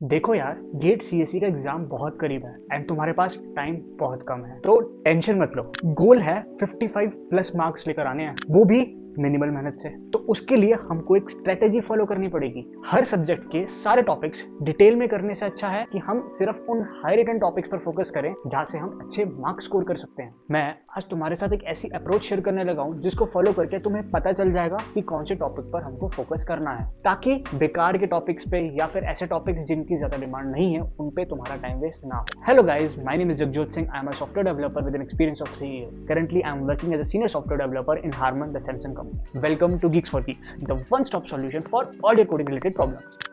देखो यार, gate CSC का एग्जाम बहुत करीब है एंड तुम्हारे पास टाइम बहुत कम है, तो टेंशन मत लो। गोल है 55 प्लस मार्क्स लेकर आने हैं, वो भी मिनिमल मेहनत से। तो उसके लिए हमको एक स्ट्रेटेजी फॉलो करनी पड़ेगी। हर सब्जेक्ट के सारे टॉपिक्स डिटेल में करने से अच्छा है कि हम सिर्फ उन हाई रिटर्न टॉपिक्स पर फोकस करें जहां से हम अच्छे मार्क्स स्कोर कर सकते हैं। मैं आज तुम्हारे साथ एक ऐसी अप्रोच शेयर करने लगा हूं जिसको फॉलो करके तुम्हें पता चल जाएगा कि कौन से टॉपिक पर हमको फोकस करना है, ताकि बेकार के टॉपिक्स पे या फिर ऐसे टॉपिक्स जिनकी ज्यादा डिमांड नहीं है उन पे तुम्हारा टाइम वेस्ट ना हो। Hello guys, my name is Jagjot Singh. I am a software developer with an experience of 3 years. Currently I am working as a senior software developer in Harman, the Samsung company. Welcome to Geeks for Geeks, the one-stop solution for all your coding related problems.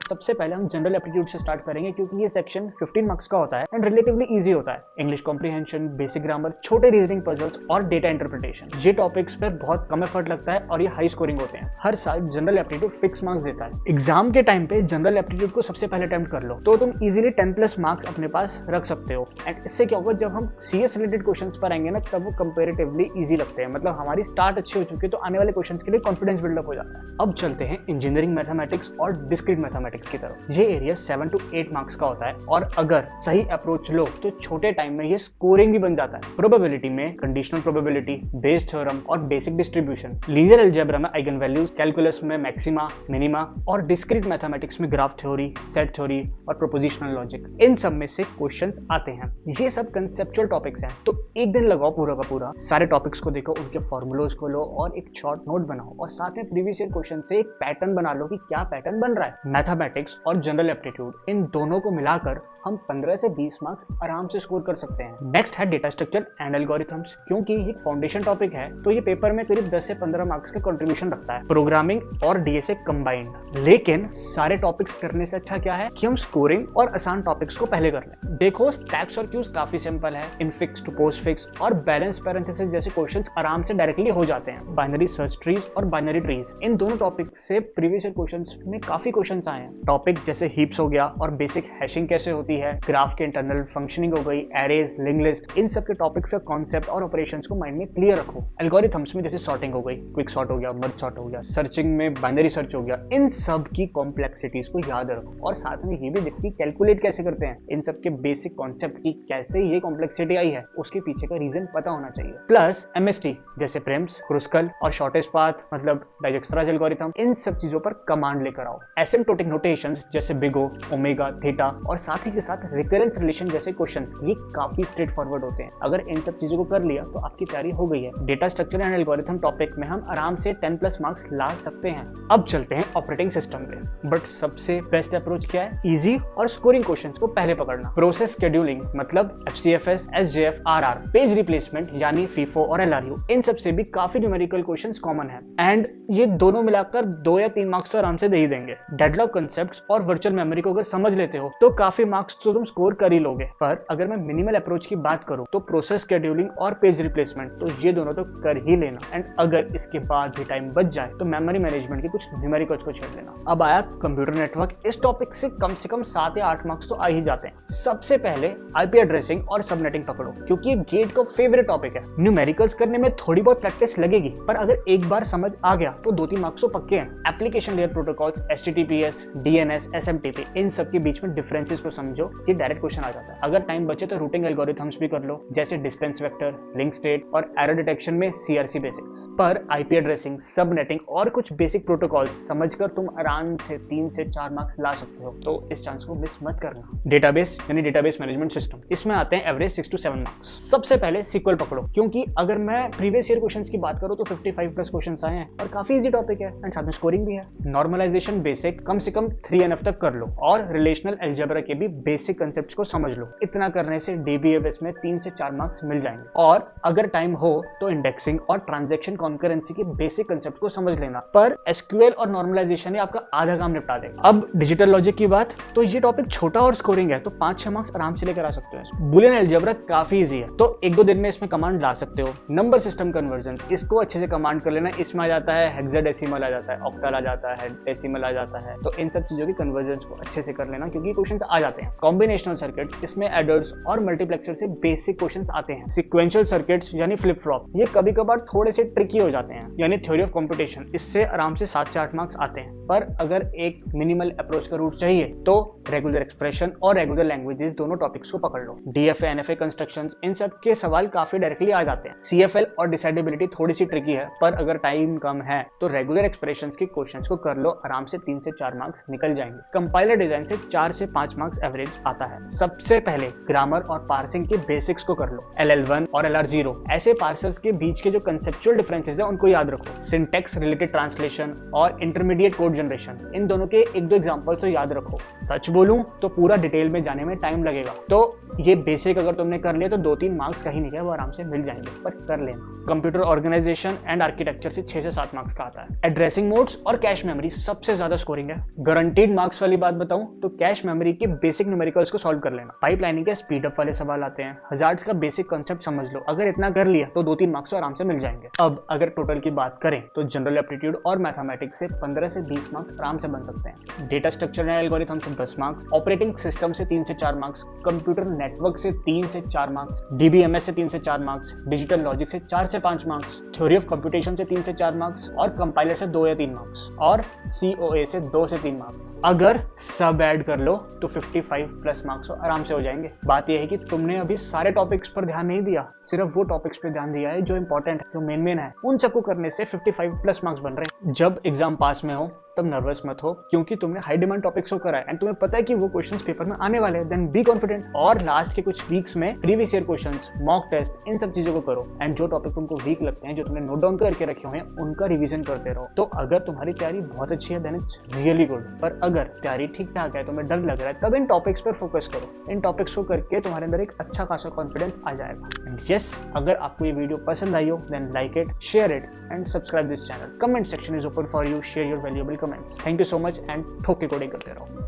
सबसे पहले हम general aptitude से start करेंगे क्योंकि ये section 15 marks का होता है एंड रिलेटिवली इजी होता है। इंग्लिश कॉम्प्रिहेंशन, बेसिक ग्रामर, छोटे रीजनिंग पजल्स और डेटा इंटरप्रिटेशन, ये टॉपिक्स पे बहुत कम एफर्ट लगता है और ये हाई स्कोरिंग होते हैं। हर साल जनरल एप्टीट्यूड फिक्स मार्क्स देता है। एग्जाम के टाइम पे जनरल एप्टीट्यूड को सबसे पहले अटेम्प्ट कर लो तो तुम इजीली 10 प्लस मार्क्स अपने पास रख सकते हो। एंड इससे क्या होगा, जब हम सीएस रिलेटेड क्वेश्चंस पर आएंगे ना, तब वो कंपेरेटिवली इजी लगते हैं। मतलब हमारी स्टार्ट अच्छी हो चुकी है तो आने वाले क्वेश्चंस के लिए कॉन्फिडेंस बिल्डअप हो जाता है। अब चलते हैं इंजीनियरिंग मैथमेटिक्स और डिस्क्रीट मैथमेटिक्स की तरफ। ये एरिया 7 to 8 मार्क्स का होता है और अगर सही अप्रोच लो तो छोटे टाइम में ये स्कोरिंग भी बन जाता है। प्रोबेबिलिटी में कंडीशनल प्रोबेबिलिटी, बेस थ्योरम और बेसिक डिस्ट्रीब्यूशन, लीनियर अलजेब्रा में आइगन वैल्यूज, कैलकुलस में मैक्सिमा, मिनिमा और डिस्क्रीट मैथमेटिक्स में ग्राफ थ्योरी, सेट थ्योरी और प्रोपोजिशनल लॉजिक, इन सब में से क्वेश्चंस आते हैं। ये सब कंसेप्चुअल टॉपिक्स हैं, तो एक दिन लगाओ पूरा का पूरा, सारे टॉपिक्स को देखो, उनके फॉर्मूलाज को लो और एक शॉर्ट नोट बनाओ और साथ में प्रीवियस ईयर क्वेश्चन से एक पैटर्न बना लो कि क्या पैटर्न बन रहा है। मैथमेटिक्स और जनरल एप्टीट्यूड, इन दोनों को मिलाकर हम 15 से 20 मार्क्स आराम से स्कोर कर सकते हैं। नेक्स्ट है डेटा स्ट्रक्चर एंड एल्गोरिथम्स। क्योंकि ये फाउंडेशन टॉपिक है तो ये पेपर में करीब 10 से 15 मार्क्स का कंट्रीब्यूशन रखता है, प्रोग्रामिंग और डीएसए कंबाइंड। लेकिन सारे टॉपिक्स करने से अच्छा क्या है कि हम स्कोरिंग और आसान टॉपिक्स को पहले कर लें। देखो, स्टैक्स और क्यूज काफी सिंपल है। इनफिक्स टू पोस्ट फिक्स और बैलेंस पैरेंथेसिस जैसे क्वेश्चंस आराम से डायरेक्टली हो जाते हैं। बाइनरी सर्च ट्रीज और बाइनरी ट्रीज, इन दोनों टॉपिक्स से प्रीवियस ईयर क्वेश्चंस में काफी क्वेश्चंस आए हैं। टॉपिक जैसे हीप्स हो गया और बेसिक हैशिंग कैसे होती है, ग्राफ के इंटरनल फंक्शनिंग हो गई, एरेज, लिंक लिस्ट, इन सब के टॉपिक्स का कॉन्सेप्ट और ऑपरेशंस को माइंड में क्लियर रखो। एल्गोरिथम्स में जैसे सॉर्टिंग हो गई, क्विक सॉर्ट हो गया, मर्ज सॉर्ट हो गया, सर्चिंग में बाइनरी सर्च हो गया, इन सब की कॉम्प्लेक्सिटीज को याद रखो और साथ में ये भी देखो कि कैलकुलेट कैसे करते हैं। इन सब के बेसिक कॉन्सेप्ट की कैसे ये कॉम्प्लेक्सिटी आई है उसके पीछे का रीजन पता होना चाहिए। प्लस एमएसटी जैसे प्रेम्स, क्रुस्कल और शॉर्टेस्ट पाथ मतलब डाइजेक्स्ट्राज एल्गोरिथम, इन सब चीजों पर कमांड लेकर आओ। एसिम्प्टोटिक नोटेशंस जैसे बिग O, ओमेगा, थीटा और साथ ही के साथ रिकरेंस रिलेशन जैसे क्वेश्चंस, ये काफी स्ट्रेट फॉरवर्ड होते हैं। अगर इन सब चीजों को कर लिया तो आपकी तैयारी हो गई है। Data structure and algorithm topic में हम आराम से 10 प्लस मार्क्स ला सकते हैं। अब चलते हैं ऑपरेटिंग सिस्टम पे। बट सबसे बेस्ट अप्रोच क्या है? इजी और स्कोरिंग क्वेश्चंस को पहले पकड़ना। प्रोसेस शेड्यूलिंग मतलब FCFS, SJF, RR, page replacement यानी FIFO और LRU, इन सब से भी काफी न्यूमेरिकल क्वेश्चंस कॉमन है एंड ये दोनों मिलाकर 2 या 3 मार्क्स तो आराम से दे ही देंगे। डेडलॉक कांसेप्ट्स और वर्चुअल मेमोरी को अगर समझ लेते हो तो काफी मार्क्स तो तुम स्कोर कर ही लोगे। पर अगर मैं मिनिमल अप्रोच की बात करूं तो प्रोसेस शेड्यूलिंग और पेज रिप्लेसमेंट, तो ये दोनों तो कर ही लेना। एंड अगर इसके बाद भी टाइम बच जाए तो मेमोरी मैनेजमेंट की कुछ न्यूमेरिकल्स को छेड़ लेना। अब आया कंप्यूटर नेटवर्क। इस टॉपिक से कम 7 या 8 मार्क्स तो आ ही जाते हैं। सबसे पहले आईपी एड्रेसिंग और सबनेटिंग पकड़ो क्योंकि ये गेट का फेवरेट टॉपिक है। न्यूमेरिकल्स करने में थोड़ी बहुत प्रैक्टिस लगेगी पर अगर एक बार समझ आ गया तो 2-3 मार्क्स तो पक्के हैं। Application layer protocols, HTTPS, DNS, SMTP, इन सब के बीच में डिफरेंसेस को समझो, ये डायरेक्ट क्वेश्चन आ जाता है। अगर टाइम बचे तो रूटिंग एल्गोरिथम्स भी कर लो जैसे डिस्टेंस वेक्टर, लिंक स्टेट और एरर डिटेक्शन में CRC बेसिक्स। पर आईपी एड्रेसिंग, सबनेटिंग और कुछ बेसिक प्रोटोकॉल्स समझकर तुम आराम से 3 से 4 मार्क्स ला सकते हो, तो इस चांस को मिस मत करना। डेटाबेस यानी डेटाबेस मैनेजमेंट सिस्टम, इसमें आते हैं एवरेज 6 to 7 मार्क्स। सबसे पहले SQL पकड़ो क्योंकि अगर मैं प्रीवियस ईयर क्वेश्चंस की बात करूं तो 55 प्लस क्वेश्चंस आए हैं और काफी इजी टॉपिक है एंड साथ में स्कोरिंग भी है। नॉर्मलाइजेशन बेसिक कम से कम 3NF तक कर लो और रिलेशनल अलजेब्रा के भी बेसिक कांसेप्ट्स को समझ लो। इतना करने से DBFS में 3 से 4 मार्क्स मिल जाएंगे। और अगर टाइम हो तो इंडेक्सिंग और ट्रांजैक्शन कॉन्करेंसी के बेसिक कांसेप्ट को समझ लेना। पर SQL और नॉर्मलाइजेशन ही आपका आधा काम निपटा देगा। अब डिजिटल लॉजिक की बात, तो ये टॉपिक छोटा और स्कोरिंग है तो 5-6 मार्क्स आराम से लेकर आ सकते हो। बुलियन अलजेब्रा काफी इजी है तो 1-2 दिन में इसमें कमांड ला सकते हो। नंबर सिस्टम कन्वर्जन, इसको अच्छे से कमांड कर लेना। इसमें आ जाता है हेक्साडेसिमल, आ जाता है ऑक्टल, आ जाता है डेसिमल, आ जाता है, तो इन सब चीजों की कन्वर्जन्स को अच्छे से कर लेना, क्योंकि क्वेश्चंस आ जाते हैं। कॉम्बिनेशनल सर्किट्स, इसमें एडर्स और मल्टीप्लेक्सर से बेसिक क्वेश्चंस आते हैं। सीक्वेंशियल सर्किट्स यानी फ्लिप फ्लॉप, ये कभी कभार थोड़े से ट्रिकी हो जाते हैं, यानी थ्योरी ऑफ कंप्यूटेशन, इससे आराम से 7 से 8 मार्क्स आते हैं। पर अगर एक मिनिमल अप्रोच का रूट चाहिए तो रेगुलर एक्सप्रेशन और रेगुलर लैंग्वेजेस दोनों टॉपिक्स को पकड़ लो। डीएफए, एनएफए, कंस्ट्रक्शंस, इन सब के सवाल काफी डायरेक्टली आ जाते हैं। सीएफएल और डिसाइडेबिलिटी थोड़ी सी ट्रिकी है, पर अगर टाइम कम है तो रेगुलर एक्सप्रेशंस के क्वेश्चंस को कर लो, आराम से 3 से 4 मार्क्स निकल जाएंगे। कंपाइलर डिजाइन से 4 से 5 मार्क्स एवरेज आता है। सबसे पहले ग्रामर और पार्सिंग के बेसिक्स को कर लो। LL1 और LR0 ऐसे पार्सर्स के बीच के जो कंसेप्चुअल डिफरेंसेस है उनको याद रखो। सिंटेक्स रिलेटेड ट्रांसलेशन और इंटरमीडिएट कोड जनरेशन, इन दोनों के 1-2 एग्जांपल तो याद रखो। सच बोलूं तो पूरा डिटेल में जाने में टाइम लगेगा, तो ये बेसिक अगर तुमने कर लिया तो 2-3 मार्क्स कहीं नहीं गए, वो आराम से मिल जाएंगे, पर कर लेना। कंप्यूटर ऑर्गेनाइजेशन एंड आर्किटेक्चर से 6 से 7 मार्क्स का आता है। एड्रेसिंग मोड्स और कैश मेमोरी सबसे ज्यादा स्कोरिंग है। गारंटीड मार्क्स वाली बात बताऊं तो कैश मेमोरी के बेसिक न्यूमेरिकल्स को सॉल्व कर लेना। पाइपलाइनिंग के स्पीड अप वाले सवाल आते हैं। हजार्ड्स का बेसिक कांसेप्ट समझ लो, अगर इतना कर लिया तो 2-3 मार्क्स तो आराम से मिल जाएंगे। अब अगर टोटल की बात करें तो जनरल एप्टीट्यूड और मैथमेटिक्स से 15 से 20 मार्क्स आराम से बन सकते हैं। डेटा स्ट्रक्चर एंड एल्गोरिथम से 10 मार्क्स, ऑपरेटिंग सिस्टम से 3 से 4 मार्क्स, कंप्यूटर नेटवर्क से 3 से 4 मार्क्स, डीबीएमएस से 3 से 4 मार्क्स, डिजिटल लॉजिक से 4 से 5 मार्क्स, थ्योरी ऑफ कंप्यूटेशन से 3 से 4 मार्क्स और कंपाइलर से 2 या 3 मार्क्स और COA से 2 से 3 मार्क्स। अगर सब ऐड कर लो तो 55 प्लस मार्क्स आराम से हो जाएंगे। बात यह है कि तुमने अभी सारे टॉपिक्स पर ध्यान नहीं दिया, सिर्फ वो टॉपिक्स पे ध्यान दिया है जो इंपॉर्टेंट है, जो मेन है। उन सबको करने से 55 प्लस मार्क्स बन रहे हैं। जब एग्जाम पास में हो तब नर्वस मत हो, क्योंकि तुमने हाई डिमांड टॉपिक्स को करा है एंड तुम्हें पता है कि वो क्वेश्चंस पेपर में आने वाले हैं। देन बी कॉन्फिडेंट और लास्ट के कुछ वीक्स में previous year questions, mock test, इन सब चीजों को करो एंड जो टॉपिक तुमको वीक लगते हैं, जो तुमने नोट डाउन करके रखे हुए हैं, उनका रिवीजन करते रहो। तो अगर तुम्हारी तैयारी बहुत अच्छी है देन इट्स रियली गुड, पर अगर तैयारी ठीक ठाक है, तुम्हें डर लग रहा है, तब इन टॉपिक्स पर फोकस करो। इन टॉपिक्स को करके तुम्हारे अंदर एक अच्छा खासा कॉन्फिडेंस आ जाएगा। एंड यस, अगर आपको ये वीडियो पसंद आई हो then like it, share it and subscribe this channel. Comment section is open for you, share your valuable comments. Thank you so much and ठोक के कोडिंग करते रहो।